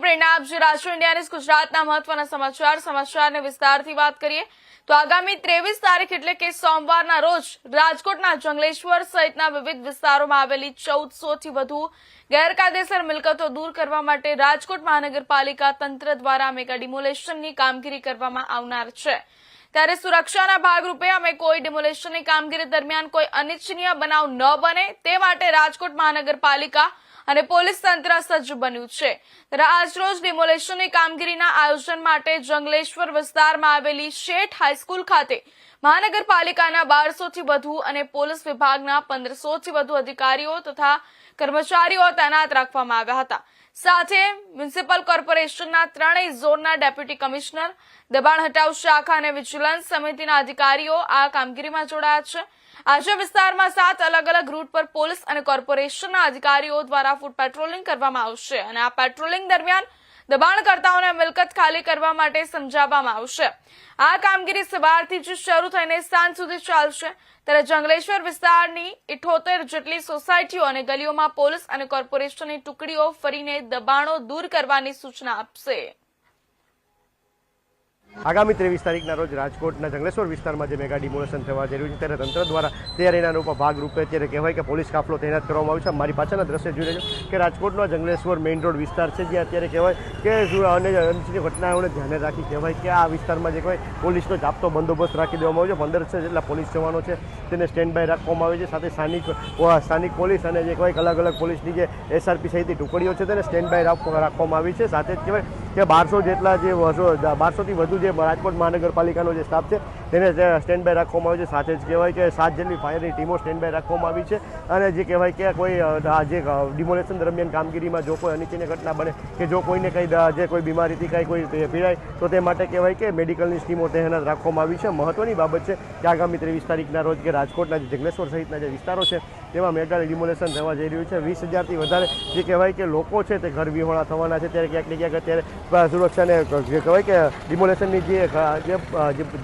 પ્રેરણા આપજી રાષ્ટ્ર ઇન્ડિયાની ગુજરાતના મહત્વના સમાચારને વિસ્તારથી વાત કરીએ તો આગામી 23 તારીખ એટલે કે સોમવારના રોજ રાજકોટના જંગલેશ્વર સહિતના વિવિધ વિસ્તારોમાં આવેલી 1400 થી વધુ ગેરકાયદેસર મિલકતો દૂર કરવા માટે રાજકોટ મહાનગરપાલિકા તંત્ર દ્વારા મેગા ડિમોલેશનની કામગીરી કરવામાં આવનાર છે। ત્યારે સુરક્ષાના ભાગરૂપે અમે કોઈ ડિમોલેશનની કામગીરી દરમિયાન કોઈ અનિચ્છનીય બનાવ ન બને તે માટે રાજકોટ મહાનગરપાલિકા અને પોલીસ તંત્ર સજ્જ બન્યું છે। ત્યારે આજરોજ ડિમોલેશનની કામગીરીના આયોજન માટે જંગલેશ્વર વિસ્તારમાં આવેલી શેઠ હાઈસ્કૂલ ખાતે મહાનગરપાલિકાના 1200 થી વધુ અને પોલીસ વિભાગના 1500 થી વધુ અધિકારીઓ તથા કર્મચારીઓ તૈનાત રાખવામાં આવ્યા હતા। સાથે મ્યુનિસિપલ કોર્પોરેશનના ત્રણેય ઝોનના ડેપ્યુટી કમિશનર, દબાણ હટાવ શાખા અને વિજિલન્સ સમિતિના અધિકારીઓ આ કામગીરીમાં જોડાયા છે। આજે વિસ્તારમાં 7 અલગ અલગ રૂટ પર પોલીસ અને કોર્પોરેશનના અધિકારીઓ દ્વારા ફૂટ પેટ્રોલિંગ કરવામાં આવશે અને આ પેટ્રોલિંગ દરમિયાન દબાણકર્તાઓને મિલકત ખાલી કરવા માટે સમજાવવામાં આવશે। આ કામગીરી સવારથી જ શરૂ થઈને સાંજ સુધી ચાલશે। ત્યારે જંગલેશ્વર વિસ્તારની 78 જેટલી સોસાયટીઓ અને ગલીઓમાં પોલીસ અને કોર્પોરેશનની ટુકડીઓ ફરીને દબાણો દૂર કરવાની સૂચના આપશે। આગામી 23 તારીખના રોજ રાજકોટના જંગલેશ્વર વિસ્તારમાં જે મેગા ડિમોલેશન થવા જઈ રહ્યું છે ત્યારે તંત્ર દ્વારા તૈયારીના ભાગરૂપે અત્યારે કહેવાય કે પોલીસ કાફલો તૈનાત કરવામાં આવ્યો છે। મારી પાછળના દ્રશ્ય જોઈ રહ્યો કે રાજકોટનો જંગલેશ્વર મેઇન રોડ વિસ્તાર છે, જ્યાં અત્યારે કહેવાય કે અનિચ્છનીય ઘટનાઓને ધ્યાને રાખી કહેવાય કે આ વિસ્તારમાં જે કહેવાય પોલીસનો ચાપતો બંદોબસ્ત રાખી દેવામાં આવ્યો છે। 1500 જેટલા પોલીસ જવાનો છે તેને સ્ટેન્ડ બાય રાખવામાં આવે છે। સાથે સ્થાનિક પોલીસ અને જે કહેવાય અલગ અલગ પોલીસની જે SRP સહિતની ટુકડીઓ છે તેને સ્ટેન્ડ બાય રાખવામાં આવી છે। સાથે જ કહેવાય કે 1200 જેટલા જે 1200થી વધુ જે રાજકોટ મહાનગરપાલિકાનો જે સ્ટાફ છે તેને સ્ટેન્ડ બાય રાખવામાં આવ્યો છે। સાથે જ કહેવાય કે 7 જેટલી ફાયરની ટીમો સ્ટેન્ડ બાય રાખવામાં આવી છે અને જે કહેવાય કે કોઈ જે ડિમોલેશન દરમિયાન કામગીરીમાં જો કોઈ અનિચ્છનીય ઘટના બને કે જો કોઈને કંઈ જે કોઈ બીમારીથી કંઈ કોઈ પીડાય તો તે માટે કહેવાય કે મેડિકલની ટીમો તૈનાત રાખવામાં આવી છે। મહત્વની બાબત છે કે આગામી 23 તારીખના રોજ કે રાજકોટના જે જંગલેશ્વર સહિતના જે વિસ્તારો છે તેમાં મેગા ડિમોલેશન થવા જઈ રહ્યું છે। 20,000થી વધારે જે કહેવાય કે લોકો છે તે ઘર વિહોણા થવાના છે। ત્યારે ક્યાંક ને ક્યાંક અત્યારે સુરક્ષાને જે કહેવાય કે ડિમોલેશનની જે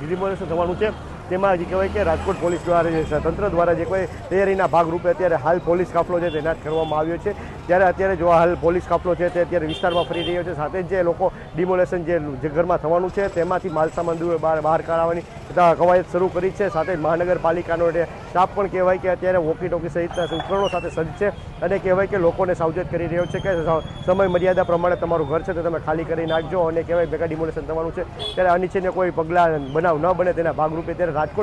ડિમોલેશન થવાનું છે તેમાં જે કહેવાય કે રાજકોટ પોલીસ દ્વારા તંત્ર દ્વારા જે કોઈ તૈયારીના ભાગરૂપે અત્યારે હાલ પોલીસ કાફલો છે તૈનાત કરવામાં આવ્યો છે। ત્યારે અત્યારે જો હાલ પોલીસ કાફલો છે તે અત્યારે વિસ્તારમાં ફરી રહ્યો છે। સાથે જ જે લોકો ડિમોલેશન જે ઘરમાં થવાનું છે તેમાંથી માલસામાન બહાર કાઢવાની કવાયત શરૂ કરી છે। સાથે જ મહાનગરપાલિકાનો સ્ટાફ પણ કહેવાય કે અત્યારે વોકી ટોકી સહિતના ઉપકરણો સાથે સજ્જ છે અને કહેવાય કે લોકોને સાવચેત કરી રહ્યો છે કે સમય મર્યાદા પ્રમાણે તમારું ઘર છે તે તમે ખાલી કરી નાખજો અને કહેવાય મેગા ડિમોલેશન થવાનું છે ત્યારે અનિચ્છનીય કોઈ પગલાં બનાવ ન બને તેના ભાગરૂપે ત્યારે રાજકોટ